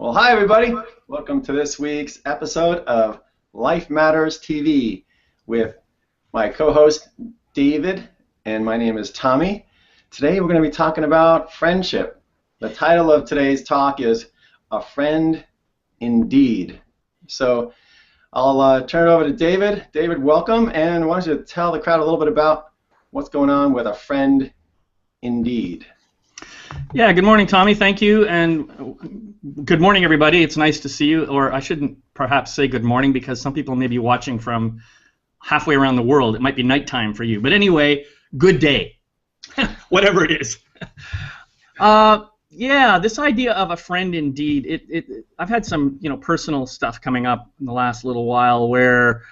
Well, hi everybody. Welcome to this week's episode of Life Matters TV with my co-host David, and my name is Tommy. Today we're going to be talking about friendship. The title of today's talk is A Friend Indeed. So I'll turn it over to David. David, welcome, and why don't you tell the crowd a little bit about what's going on with A Friend Indeed. Yeah, good morning, Tommy. Thank you, and good morning, everybody. It's nice to see you, or I shouldn't perhaps say good morning because some people may be watching from halfway around the world. It might be nighttime for you, but anyway, good day, whatever it is. Yeah, this idea of a friend indeed. I've had some, personal stuff coming up in the last little while where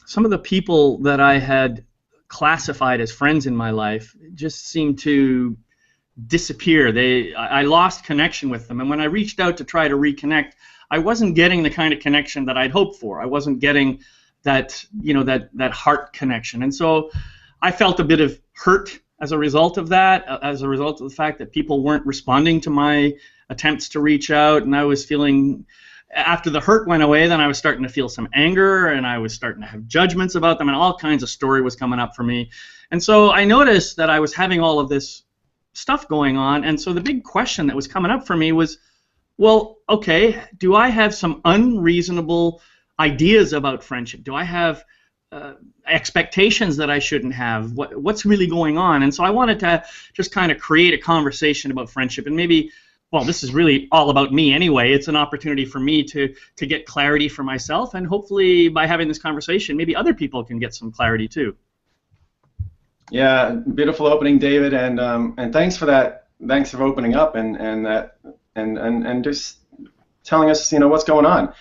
some of the people that I had classified as friends in my life just seemed to disappear. I lost connection with them, and when I reached out to try to reconnect, I wasn't getting the kind of connection that I'd hoped for. I wasn't getting that, that heart connection, and so I felt a bit of hurt as a result of that, as a result of the fact that people weren't responding to my attempts to reach out, and I was feeling, after the hurt went away, then I was starting to feel some anger, and I was starting to have judgments about them, and all kinds of story was coming up for me, and so I noticed that I was having all of this stuff going on, and so the big question that was coming up for me was, well, okay, do I have some unreasonable ideas about friendship? Do I have expectations that I shouldn't have? What's really going on? And so I wanted to just kind of create a conversation about friendship, and maybe, well, this is really all about me anyway. It's an opportunity for me to get clarity for myself, and hopefully by having this conversation, maybe other people can get some clarity too. Yeah, beautiful opening, David, and thanks for that. Thanks for opening up and just telling us, what's going on.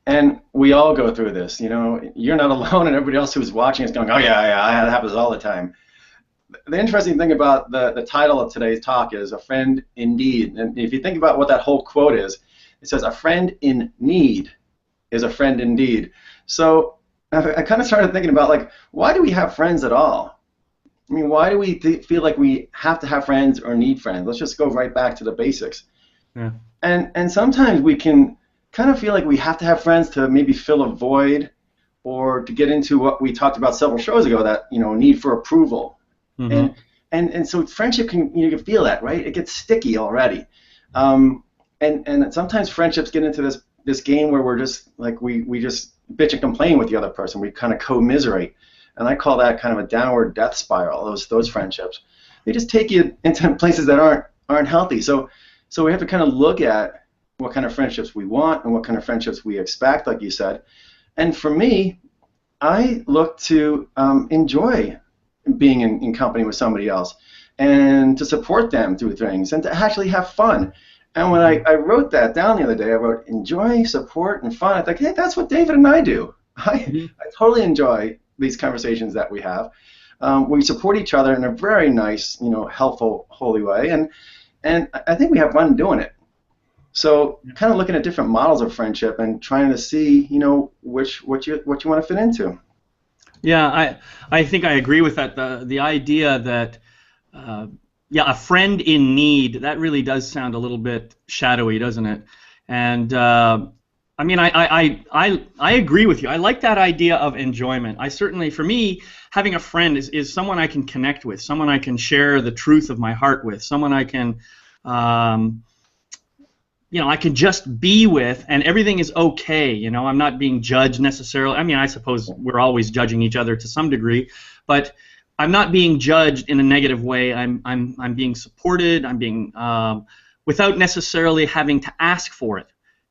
And we all go through this. You're not alone, and everybody else who's watching is going, oh yeah, that happens all the time. The interesting thing about the title of today's talk is A Friend Indeed. And if you think about what that whole quote is, it says a friend in need is a friend indeed. So I kind of started thinking about, like, why do we have friends at all? I mean, why do we feel like we have to have friends or need friends? Let's just go right back to the basics. Yeah. And sometimes we can kind of feel like we have to have friends to maybe fill a void, or to get into what we talked about several shows ago, that need for approval. Mm-hmm. And so friendship you can feel that, right? It gets sticky already. And sometimes friendships get into this game where we're just like we just bitch and complain with the other person. We kind of commiserate. And I call that kind of a downward death spiral. Those friendships, they just take you into places that aren't healthy. So we have to kind of look at what kind of friendships we want and what kind of friendships we expect, like you said. And for me, I look to enjoy being in company with somebody else, and to support them through things, and to actually have fun. And when I wrote that down the other day, I wrote enjoy, support, and fun. I thought, hey, that's what David and I do. I totally enjoy these conversations that we have. We support each other in a very nice, helpful, holy way, and I think we have fun doing it. So, kind of looking at different models of friendship and trying to see, what you want to fit into. Yeah, I think I agree with that. The idea that a friend in need, that really does sound a little bit shadowy, doesn't it? And I mean, I agree with you. I like that idea of enjoyment. I certainly, for me, having a friend is someone I can connect with, someone I can share the truth of my heart with, someone I can, I can just be with, and everything is okay. I'm not being judged necessarily. I mean, I suppose we're always judging each other to some degree, but I'm not being judged in a negative way. I'm being supported. I'm being without necessarily having to ask for it.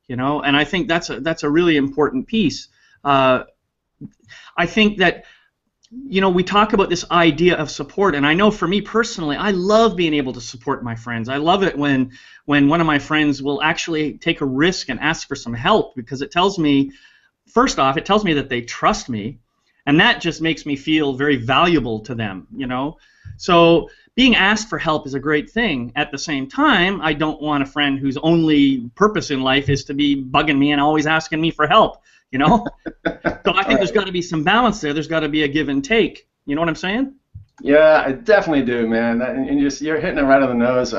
And I think that's a really important piece. I think that, we talk about this idea of support, and I know for me personally, I love being able to support my friends. I love it when one of my friends will actually take a risk and ask for some help, because it tells me, first off, it tells me that they trust me, and that just makes me feel very valuable to them, So being asked for help is a great thing. At the same time, I don't want a friend whose only purpose in life is to be bugging me and always asking me for help, So I think there's got to be some balance there. There's got to be a give and take. You know what I'm saying? Yeah, I definitely do, man. And you're hitting it right on the nose.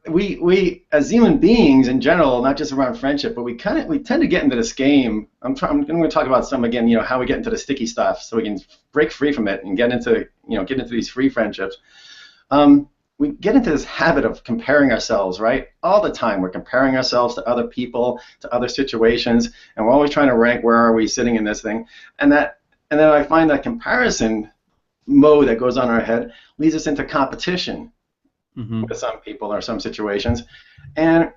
we as human beings in general, not just around friendship, but we tend to get into this game. I'm going to talk about some again, how we get into the sticky stuff, so we can break free from it and get into these free friendships. We get into this habit of comparing ourselves, right? All the time we're comparing ourselves to other people, to other situations, and we're always trying to rank where are we sitting in this thing. And then I find that comparison mode that goes on in our head leads us into competition with some people or some situations, and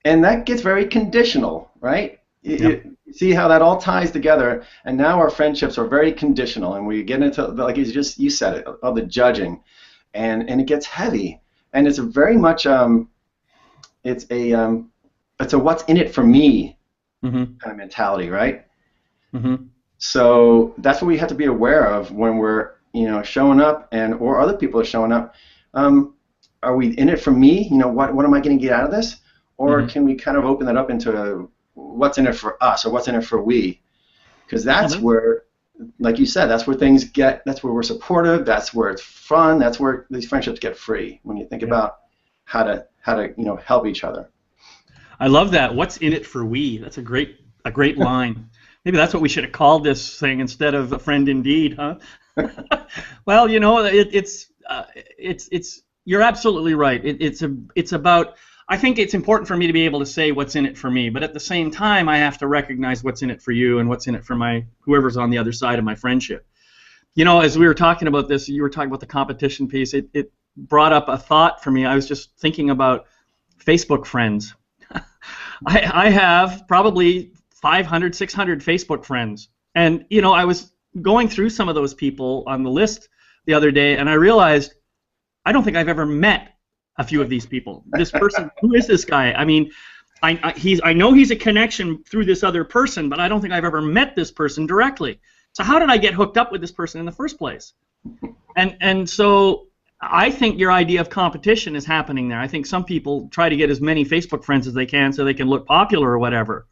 that gets very conditional, right? You see how that all ties together, and now our friendships are very conditional, and we get into, like you said it, all the judging, and it gets heavy, and it's a very much it's a what's in it for me kind of mentality, right? So that's what we have to be aware of when we're showing up, or other people are showing up. Are we in it for me? What am I going to get out of this? Or can we kind of open that up into what's in it for us, or what's in it for we? Because that's where, like you said, that's where things that's where we're supportive, that's where it's fun, that's where these friendships get free, when you think about how to help each other. I love that. What's in it for we? That's a great line. Maybe that's what we should have called this thing instead of A Friend Indeed, huh? Well, it's you're absolutely right. It's about, I think it's important for me to be able to say what's in it for me, but at the same time, I have to recognize what's in it for you and what's in it for whoever's on the other side of my friendship. As we were talking about this, you were talking about the competition piece. It brought up a thought for me. I was just thinking about Facebook friends. I have probably 500, 600 Facebook friends, and I was going through some of those people on the list the other day, and I realized I don't think I've ever met a few of these people. This person, who is this guy? I mean, I know he's a connection through this other person, but I don't think I've ever met this person directly. So how did I get hooked up with this person in the first place? And so I think your idea of competition is happening there. I think some people try to get as many Facebook friends as they can so they can look popular or whatever.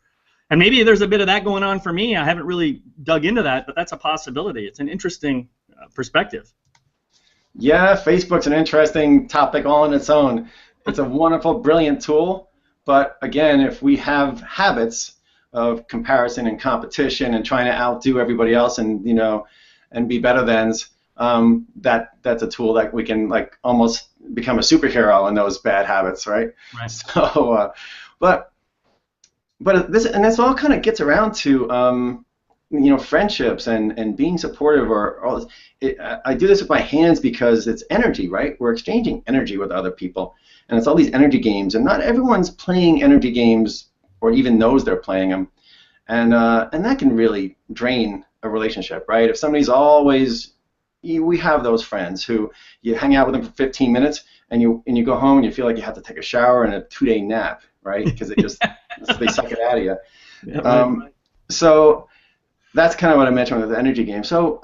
And maybe there's a bit of that going on for me. I haven't really dug into that, but that's a possibility. It's an interesting perspective. Yeah, Facebook's an interesting topic all on its own. It's a wonderful, brilliant tool, but again, if we have habits of comparison and competition and trying to outdo everybody else and and be better thans, that's a tool that we can almost become a superhero in those bad habits, right? Right. So, but this all kind of gets around to friendships and being supportive, I do this with my hands because it's energy, right? We're exchanging energy with other people, and it's all these energy games, and not everyone's playing energy games or even knows they're playing them, and that can really drain a relationship, right? If somebody's always, we have those friends who you hang out with them for 15 minutes and you go home and you feel like you have to take a shower and a 2-day nap, right? Because they suck it out of you. Yeah, right. So that's kind of what I mentioned with the energy game. So,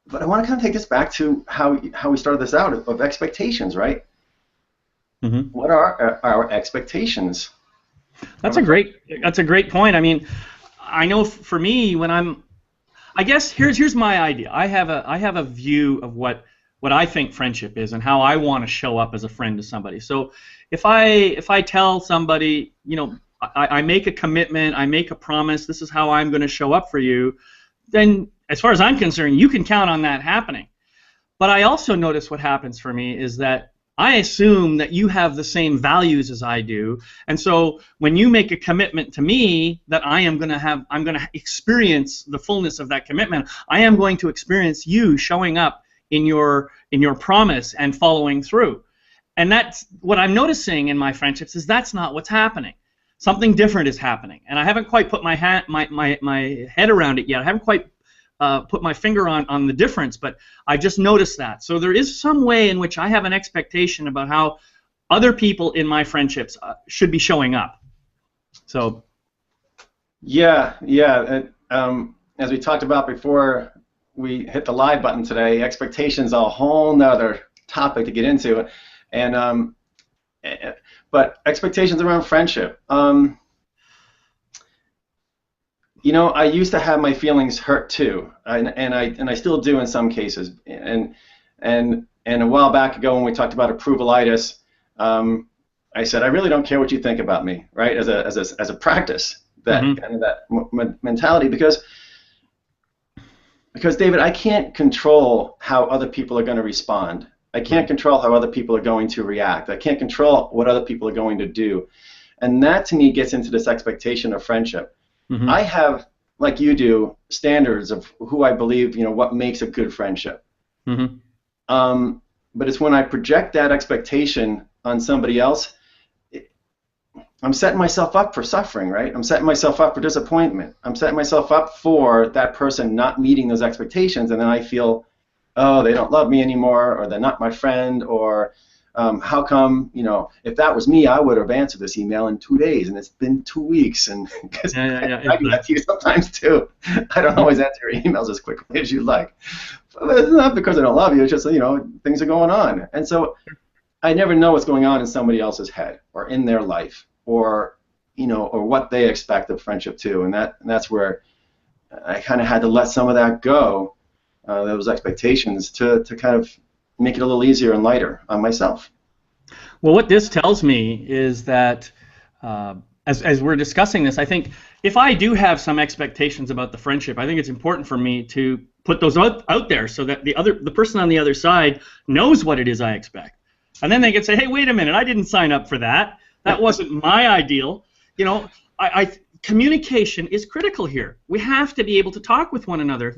but I want to kind of take this back to how we started this out of expectations, right? What are our expectations? That's a great point. I mean, I know for me, I guess here's my idea. I have a view of what I think friendship is and how I want to show up as a friend to somebody. So if I tell somebody, I make a commitment, I make a promise, this is how I'm going to show up for you, then as far as I'm concerned, you can count on that happening. But I also notice what happens for me is that I assume that you have the same values as I do, and so when you make a commitment to me that I'm going to experience the fullness of that commitment. I am going to experience you showing up in your promise and following through. And that's what I'm noticing in my friendships is that's not what's happening. Something different is happening, and I haven't quite put my head around it yet. I haven't quite put my finger on the difference, but I just noticed that. So there is some way in which I have an expectation about how other people in my friendships should be showing up. So. Yeah. As we talked about before we hit the live button today, expectations are a whole nother topic to get into, and but expectations around friendship. I used to have my feelings hurt too, and I still do in some cases. And a while back ago when we talked about approvalitis, I said, I really don't care what you think about me, right? As a practice, that kind of that mentality, because David, I can't control how other people are going to respond. I can't control how other people are going to react. I can't control what other people are going to do. And that, to me, gets into this expectation of friendship. I have, like you do, standards of who I believe, what makes a good friendship. But it's when I project that expectation on somebody else, I'm setting myself up for suffering, right? I'm setting myself up for disappointment. I'm setting myself up for that person not meeting those expectations, and then I feel, oh, they don't love me anymore, or they're not my friend, or how come, if that was me, I would have answered this email in 2 days, and it's been 2 weeks, and I do that to you sometimes too. I don't always answer your emails as quickly as you'd like. But it's not because I don't love you, it's just, things are going on. And so I never know what's going on in somebody else's head or in their life, or what they expect of friendship too. And that's where I kind of had to let some of that go, those expectations, to kind of make it a little easier and lighter on myself. Well, what this tells me is that as we're discussing this, I think if I do have some expectations about the friendship, I think it's important for me to put those out there so that the person on the other side knows what it is I expect. And then they can say, hey, wait a minute, I didn't sign up for that. That wasn't my ideal. Communication is critical here. We have to be able to talk with one another.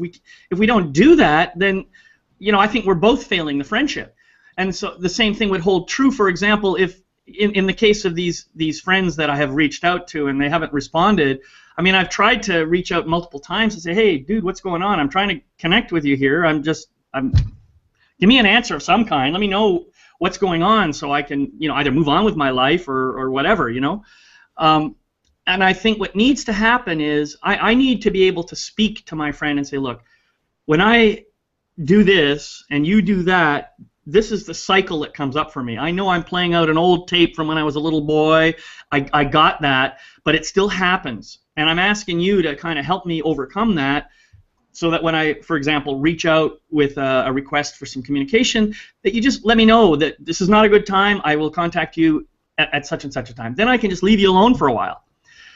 If we don't do that, then I think we're both failing the friendship. And so the same thing would hold true, for example, if in the case of these friends that I have reached out to and they haven't responded. I mean, I've tried to reach out multiple times and say, hey, dude, what's going on? I'm trying to connect with you here. Give me an answer of some kind. Let me know what's going on so I can, either move on with my life or whatever, And I think what needs to happen is I need to be able to speak to my friend and say, look, when I do this and you do that, this is the cycle that comes up for me. I know I'm playing out an old tape from when I was a little boy. I got that, but it still happens. And I'm asking you to kind of help me overcome that, so that when I, for example, reach out with a request for some communication, that you just let me know that this is not a good time. I will contact you at such and such a time. Then I can just leave you alone for a while.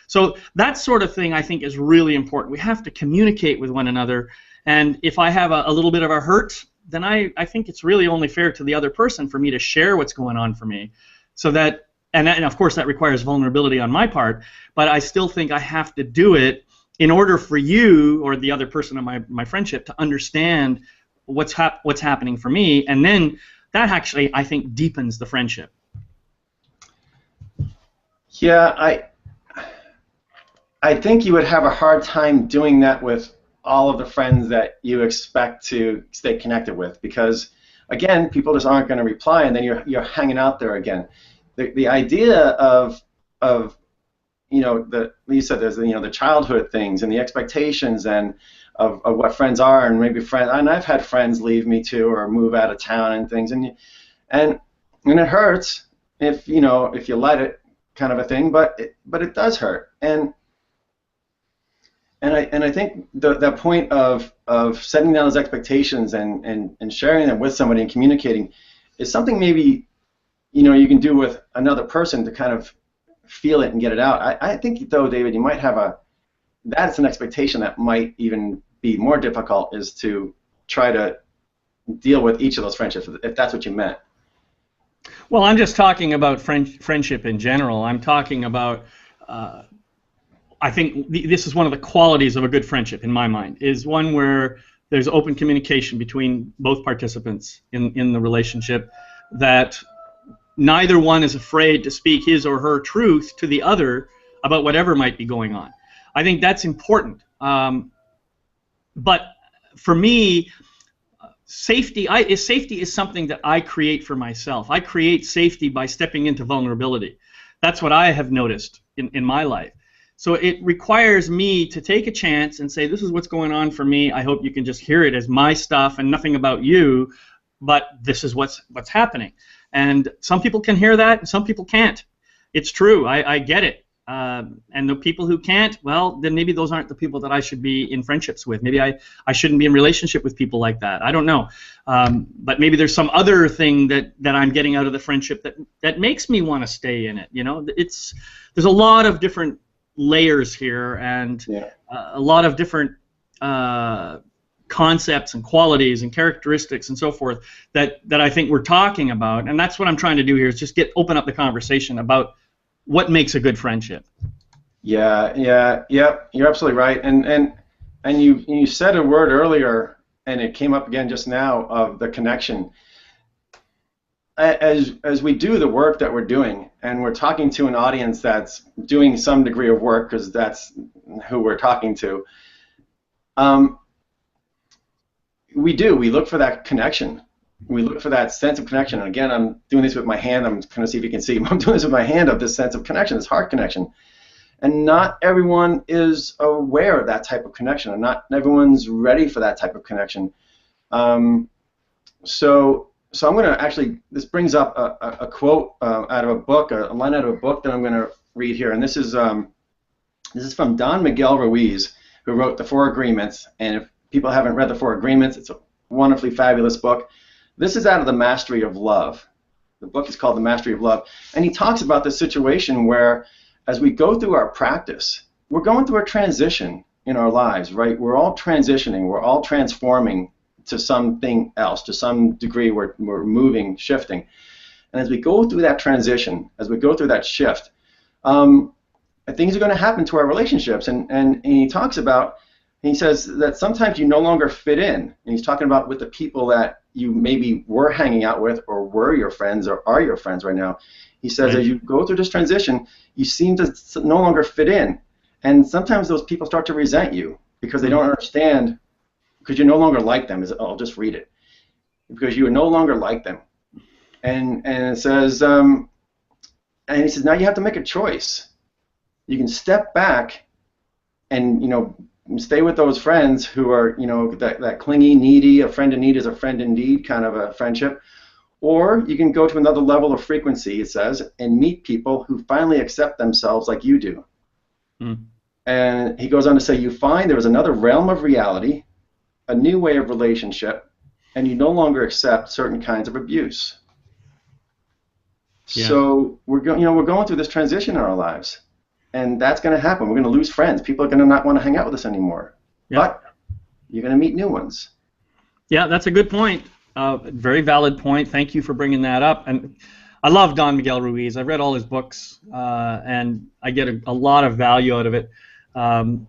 So that sort of thing I think is really important. We have to communicate with one another. And if I have a little bit of a hurt, then I think it's really only fair to the other person for me to share what's going on for me. So that, and of course that requires vulnerability on my part, but I still think I have to do it in order for you or the other person in my friendship to understand what's happening for me, and then that actually, I think, deepens the friendship. Yeah, I think you would have a hard time doing that with all of the friends that you expect to stay connected with, because, again, people just aren't going to reply, and then you're hanging out there again. The idea of you said there's the childhood things and the expectations and of what friends are, and maybe friends, and I've had friends leave me too or move out of town and things, and it hurts if you let it, kind of a thing, but it does hurt, and I think that point of setting down those expectations and sharing them with somebody and communicating is something maybe you can do with another person to kind of feel it and get it out. I think, though, David, you might have that's an expectation that might even be more difficult, is to try to deal with each of those friendships, if that's what you meant. Well, I'm just talking about friendship in general. I'm talking about, I think this is one of the qualities of a good friendship, in my mind, is one where there's open communication between both participants in the relationship, that neither one is afraid to speak his or her truth to the other about whatever might be going on. I think that's important. But for me, safety is something that I create for myself. I create safety by stepping into vulnerability. That's what I have noticed in my life. So it requires me to take a chance and say, this is what's going on for me. I hope you can just hear it as my stuff and nothing about you, but this is what's happening. And some people can hear that, and some people can't. It's true. I get it. And the people who can't, well, then maybe those aren't the people that I should be in friendships with. Maybe I shouldn't be in relationship with people like that. I don't know. But maybe there's some other thing that I'm getting out of the friendship that makes me want to stay in it. You know, there's a lot of different layers here, and a lot of different concepts and qualities and characteristics and so forth that I think we're talking about. And that's what I'm trying to do here, is just open up the conversation about what makes a good friendship. Yeah, you're absolutely right. And you said a word earlier, and it came up again just now, of the connection. As we do the work that we're doing, and we're talking to an audience that's doing some degree of work, because that's who we're talking to, we look for that connection. We look for that sense of connection. And again, I'm doing this with my hand. I'm going to see if you can see. I'm doing this with my hand, of this sense of connection, this heart connection. And not everyone is aware of that type of connection, and not everyone's ready for that type of connection. So I'm going to actually, this brings up a quote out of a book, a line out of a book that I'm going to read here. And this is from Don Miguel Ruiz, who wrote The Four Agreements. And if people haven't read The Four Agreements, it's a wonderfully fabulous book. This is out of The Mastery of Love. The book is called The Mastery of Love. And he talks about this situation where, as we go through our practice, we're going through a transition in our lives, right? We're all transitioning. We're all transforming to something else. To some degree, we're moving, shifting. And as we go through that transition, as we go through that shift, things are going to happen to our relationships. And he talks about, he says that sometimes you no longer fit in. And he's talking about with the people that you maybe were hanging out with, or were your friends, or are your friends right now. He says, as you go through this transition, you seem to no longer fit in. And sometimes those people start to resent you because they don't understand, because you no longer like them. I'll just read it. Because you no longer like them. And it says, and he says, now you have to make a choice. You can step back and, stay with those friends who are, that clingy, needy, a friend in need is a friend indeed kind of a friendship. Or you can go to another level of frequency, it says, and meet people who finally accept themselves like you do. And he goes on to say, you find there is another realm of reality, a new way of relationship, and you no longer accept certain kinds of abuse. So we're going through this transition in our lives. And that's going to happen. We're going to lose friends. People are going to not want to hang out with us anymore. But you're going to meet new ones. Yeah, that's a good point. Very valid point. Thank you for bringing that up. And I love Don Miguel Ruiz. I've read all his books, and I get a lot of value out of it. And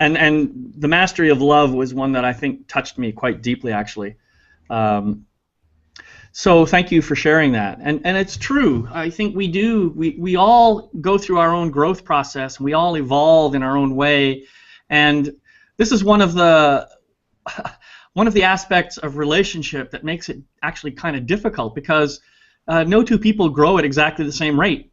The Mastery of Love was one that I think touched me quite deeply, actually. So thank you for sharing that. And it's true. I think we all go through our own growth process. We all evolve in our own way. And this is one of the aspects of relationship that makes it actually kind of difficult, because no two people grow at exactly the same rate.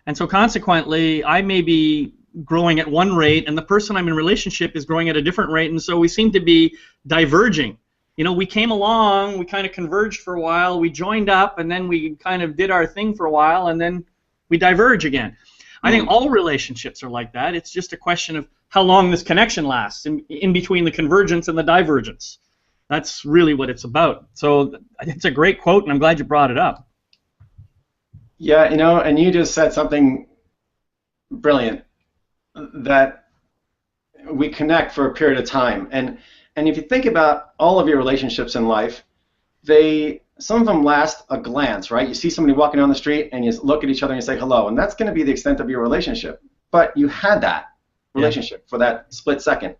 And so consequently, I may be growing at one rate, and the person I'm in relationship is growing at a different rate, and so we seem to be diverging. We came along, we kind of converged for a while, we joined up, and then we kind of did our thing for a while, and then we diverge again. I think all relationships are like that. It's just a question of how long this connection lasts in between the convergence and the divergence. That's really what it's about. So it's a great quote, and I'm glad you brought it up. Yeah, and you just said something brilliant, that we connect for a period of time. And if you think about all of your relationships in life, some of them last a glance, right? You see somebody walking down the street and you look at each other and you say hello, and that's going to be the extent of your relationship. But you had that relationship for that split second.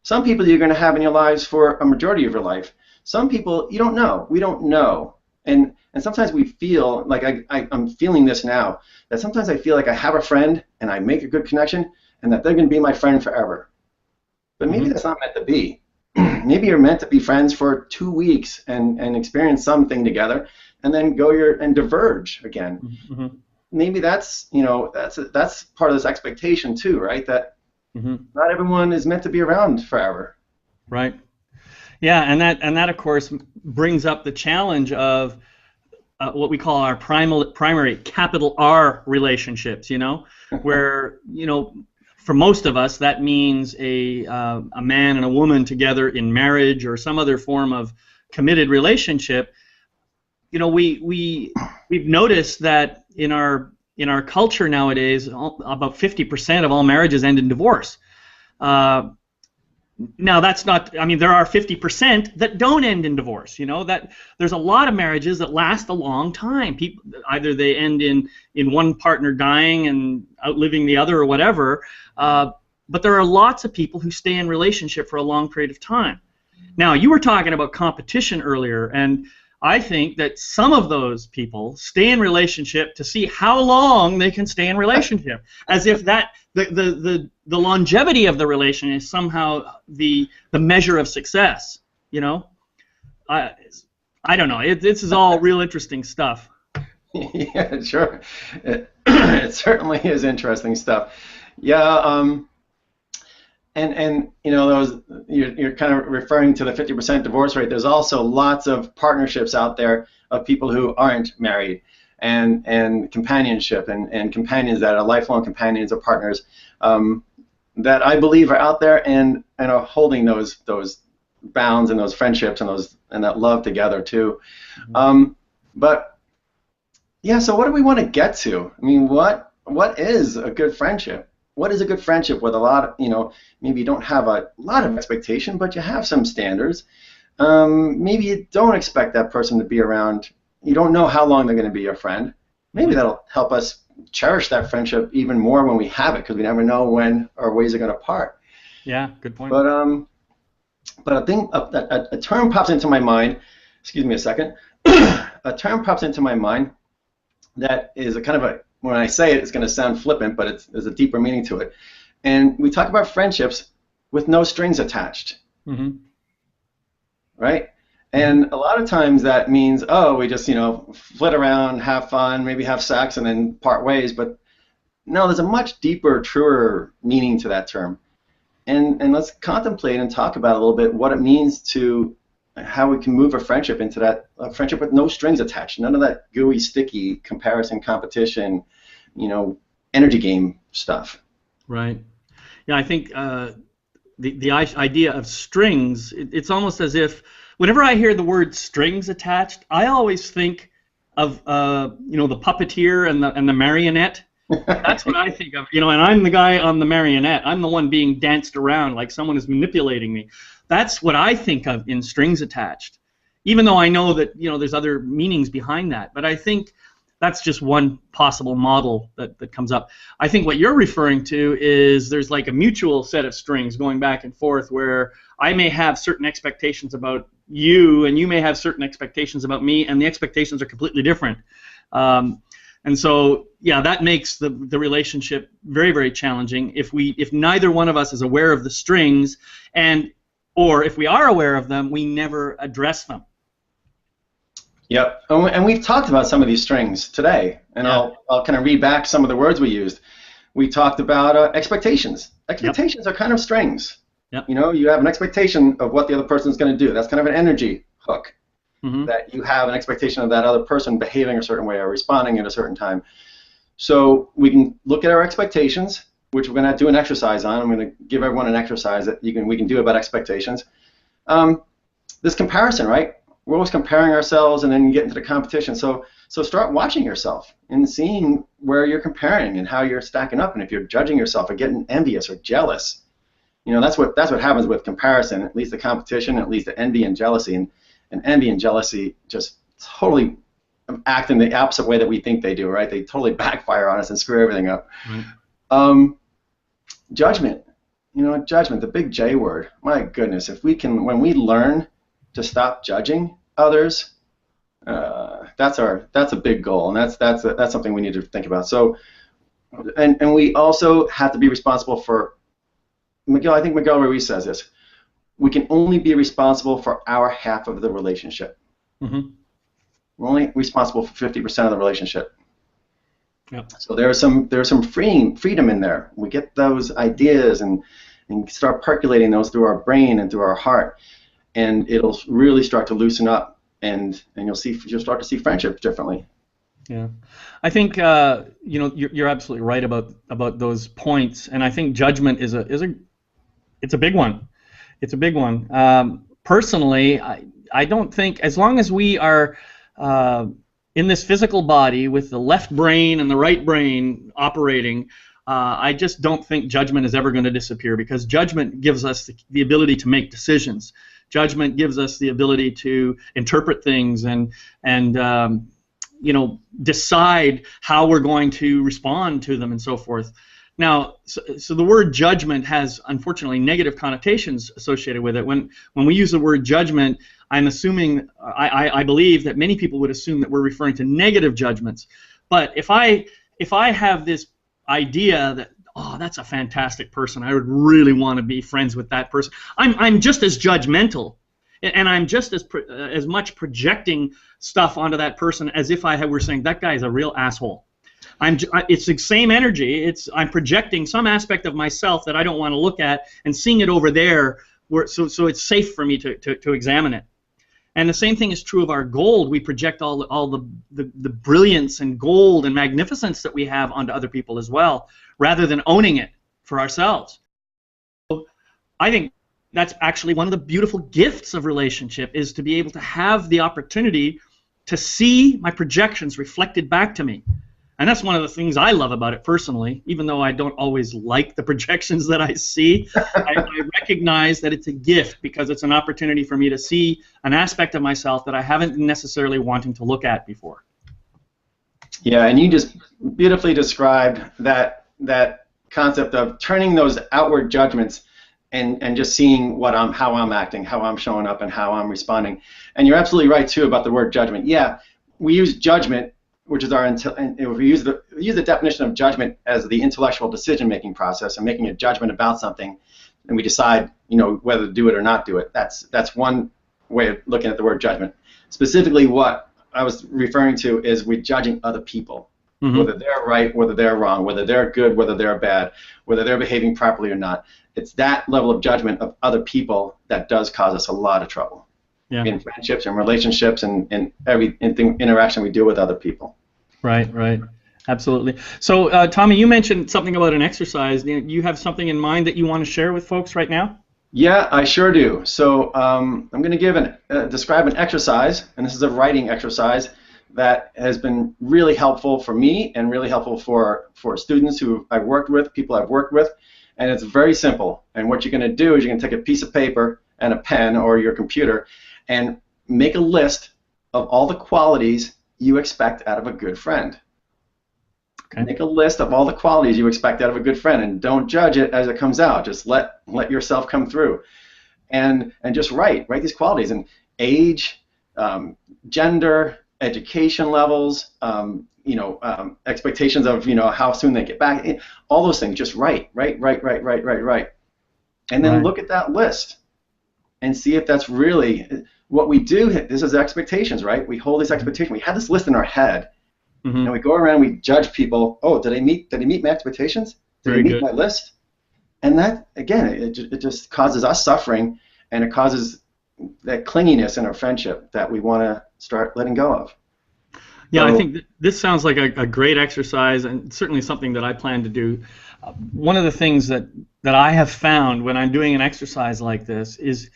Some people you're going to have in your lives for a majority of your life. Some people you don't know. We don't know. And sometimes we feel like I'm feeling this now, that sometimes I feel like I have a friend and I make a good connection and that they're going to be my friend forever. But maybe that's not meant to be. Maybe you're meant to be friends for 2 weeks and experience something together, and then go and diverge again. Maybe that's part of this expectation too, right? That not everyone is meant to be around forever. Right. Yeah, and that of course brings up the challenge of what we call our primary capital R relationships, where, for most of us, that means a man and a woman together in marriage or some other form of committed relationship. We've noticed that in our culture nowadays, about 50% of all marriages end in divorce. Now that's not, there are 50% that don't end in divorce. That there's a lot of marriages that last a long time. People, either they end in one partner dying and outliving the other or whatever, but there are lots of people who stay in relationship for a long period of time. Now, you were talking about competition earlier, and I think that some of those people stay in relationship to see how long they can stay in relationship, as if that the longevity of the relation is somehow the measure of success. I don't know. This is all real interesting stuff. Yeah, sure. It certainly is interesting stuff. Yeah. And those you're kind of referring to the 50% divorce rate. There's also lots of partnerships out there of people who aren't married, and companionship and companions that are lifelong companions or partners that I believe are out there and are holding those bounds and those friendships and that love together too. Mm-hmm. But yeah, so what do we want to get to? What is a good friendship? What is a good friendship with a lot of, maybe you don't have a lot of expectation, but you have some standards. Maybe you don't expect that person to be around. You don't know how long they're going to be your friend. Maybe that'll help us cherish that friendship even more when we have it, because we never know when our ways are going to part. Yeah, good point. But I think a term pops into my mind. Excuse me a second. A term pops into my mind that is a kind of a, when I say it, it's going to sound flippant, but there's a deeper meaning to it. And we talk about friendships with no strings attached. Mm-hmm. Right? And a lot of times that means, we just, flit around, have fun, maybe have sex, and then part ways. But no, there's a much deeper, truer meaning to that term. And let's contemplate and talk about a little bit what it means to how we can move a friendship into that friendship with no strings attached. None of that gooey, sticky comparison, competition, energy game stuff. Right. Yeah, I think the idea of strings, it's almost as if whenever I hear the word strings attached, I always think of the puppeteer and the marionette. That's what I think of. And I'm the guy on the marionette. I'm the one being danced around like someone is manipulating me. That's what I think of in strings attached, even though I know that there's other meanings behind that. But I think that's just one possible model that comes up. I think what you're referring to is there's like a mutual set of strings going back and forth where I may have certain expectations about you and you may have certain expectations about me, and the expectations are completely different. And so, yeah, that makes the relationship very, very challenging if neither one of us is aware of the strings, or if we are aware of them, we never address them. Yep, and we've talked about some of these strings today, and yeah. I'll kind of read back some of the words we used. We talked about expectations. Expectations are kind of strings. Yep. You have an expectation of what the other person is going to do. That's kind of an energy hook. Mm-hmm. That you have an expectation of that other person behaving a certain way or responding at a certain time. So we can look at our expectations, which we're going to do an exercise on. I'm going to give everyone an exercise that we can do about expectations. This comparison, right? We're always comparing ourselves, and then you get into the competition. So start watching yourself and seeing where you're comparing and how you're stacking up, and if you're judging yourself or getting envious or jealous. That's what happens with comparison. It leads to competition. It leads to envy and jealousy, and envy and jealousy just totally act in the opposite way that we think they do, right? They totally backfire on us and screw everything up. Right. Judgment, judgment, the big J word. My goodness, when we learn to stop judging others, that's a big goal, and that's something we need to think about. So, and we also have to be responsible for. I think Miguel Ruiz says this. We can only be responsible for our half of the relationship. Mm-hmm. We're only responsible for 50% of the relationship. Yep. So there's some freedom in there. We get those ideas and start percolating those through our brain and through our heart, and it'll really start to loosen up and you'll start to see friendships differently. Yeah, I think you're absolutely right about those points, and I think judgment is it's a big one. It's a big one. Personally, I don't think, as long as we are in this physical body with the left brain and the right brain operating, I just don't think judgment is ever going to disappear, because judgment gives us the ability to make decisions. Judgment gives us the ability to interpret things and decide how we're going to respond to them and so forth. Now, so the word judgment has, unfortunately, negative connotations associated with it. When we use the word judgment, I'm assuming, I believe that many people would assume that we're referring to negative judgments. But if I have this idea that, oh, that's a fantastic person, I would really want to be friends with that person, I'm just as judgmental, and I'm just as much projecting stuff onto that person as if I were saying that guy is a real asshole. It's the same energy. I'm projecting some aspect of myself that I don't want to look at and seeing it over there, so it's safe for me to examine it. And the same thing is true of our gold. We project all the brilliance and gold and magnificence that we have onto other people as well, rather than owning it for ourselves. So I think that's actually one of the beautiful gifts of relationship, is to be able to have the opportunity to see my projections reflected back to me. And that's one of the things I love about it personally, even though I don't always like the projections that I see. I recognize that it's a gift, because it's an opportunity for me to see an aspect of myself that I haven't necessarily wanting to look at before. Yeah, and you just beautifully described that concept of turning those outward judgments and just seeing how I'm acting, how I'm showing up, and how I'm responding. And you're absolutely right too about the word judgment. Yeah, we use judgment, which is we use the definition of judgment as the intellectual decision-making process and making a judgment about something, and we decide, whether to do it or not do it. That's one way of looking at the word judgment. Specifically, what I was referring to is we're judging other people, whether they're right, whether they're wrong, whether they're good, whether they're bad, whether they're behaving properly or not. It's that level of judgment of other people that does cause us a lot of trouble. Yeah. In friendships and relationships and every interaction we do with other people. Right, absolutely. So, Tommy, you mentioned something about an exercise. You have something in mind that you want to share with folks right now? Yeah, I sure do. So, I'm going to describe an exercise, and this is a writing exercise that has been really helpful for me and really helpful for students who I've worked with, people I've worked with, and it's very simple. And what you're going to do is you're going to take a piece of paper and a pen or your computer and make a list of all the qualities you expect out of a good friend. Okay. Make a list of all the qualities you expect out of a good friend, and don't judge it as it comes out. Just let yourself come through, and just write these qualities, and age, gender, education levels, expectations of how soon they get back, all those things. Just write, and then look at that list and see if that's really what we do. This is expectations, right? We hold this expectation. We have this list in our head, and we go around. We judge people. Oh, did they meet my expectations? Did they meet my list? And that, again, it just causes us suffering, and it causes that clinginess in our friendship that we want to start letting go of. Yeah, so, I think this sounds like a great exercise, and certainly something that I plan to do. One of the things that I have found when I'm doing an exercise like this is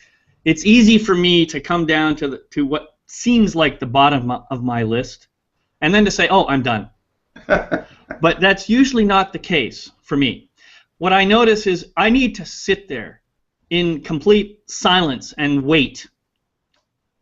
it's easy for me to come down to what seems like the bottom of my list, and then to say, oh, I'm done. But that's usually not the case for me. What I notice is I need to sit there in complete silence and wait.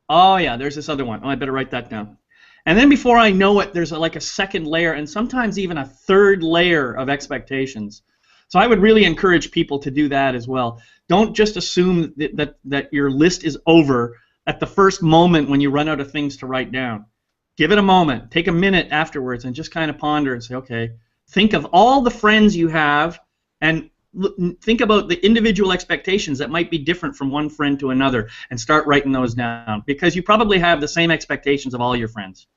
Oh, yeah, there's this other one. Oh, I better write that down. And then before I know it, there's like a second layer, and sometimes even a third layer of expectations. So I would really encourage people to do that as well. Don't just assume that your list is over at the first moment when you run out of things to write down. Give it a moment. Take a minute afterwards and just kind of ponder and say, okay, think of all the friends you have and think about the individual expectations that might be different from one friend to another, and start writing those down, because you probably have the same expectations of all your friends.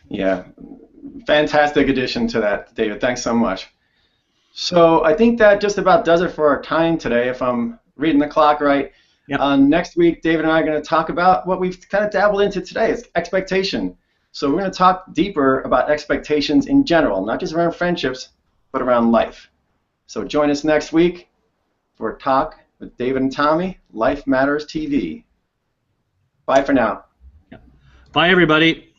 Yeah, fantastic addition to that, David. Thanks so much. So I think that just about does it for our time today, if I'm reading the clock right. Yep. Next week, David and I are going to talk about what we've kind of dabbled into today. It's expectation. So we're going to talk deeper about expectations in general, not just around friendships, but around life. So join us next week for a talk with David and Tommy, Life Matters TV. Bye for now. Bye, everybody.